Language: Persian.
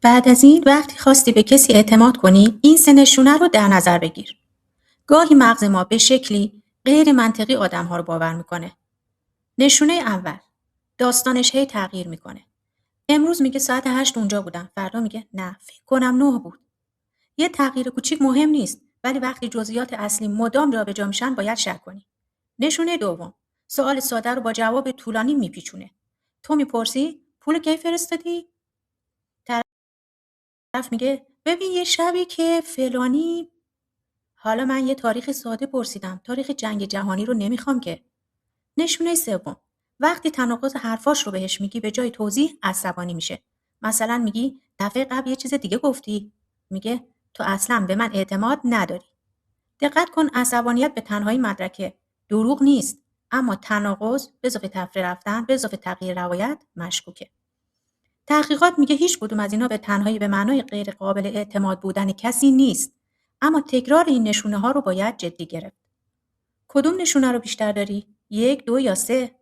بعد از این وقتی خواستی به کسی اعتماد کنی این سه نشونه رو در نظر بگیر. گاهی مغز ما به شکلی غیر منطقی آدم‌ها رو باور میکنه. نشونه اول، داستانش هی تغییر میکنه. امروز میگه ساعت 8 اونجا بودم، فردا میگه نه فکر کنم 9 بود. یه تغییر کوچیک مهم نیست، ولی وقتی جزئیات اصلی مدام جابجا میشن باید شک کنی. نشونه دوم، سوال ساده رو با جواب طولانی میپیچونه. تو میپرسی پول کی فرستادی؟ طرف میگه ببین یه شبی که فلانی. حالا من یه تاریخ ساده پرسیدم، تاریخ جنگ جهانی رو نمیخوام که. نشونه سوم، وقتی تناقض حرفاش رو بهش میگی به جای توضیح عصبانی میشه. مثلا میگی دفعه قبل یه چیز دیگه گفتی. میگه تو اصلا به من اعتماد نداری. دقت کن، عصبانیت به تنهایی مدرکه. دروغ نیست، اما تناقض به اضافه تفره رفتن به اضافه تغییر روایت مشکوکه. تحقیقات میگه هیچ کدوم از اینا به تنهایی به معنای غیر قابل اعتماد بودن کسی نیست، اما تکرار این نشونه ها رو باید جدی گرفت. کدوم نشونه رو بیشتر داری؟ 1، 2 یا 3؟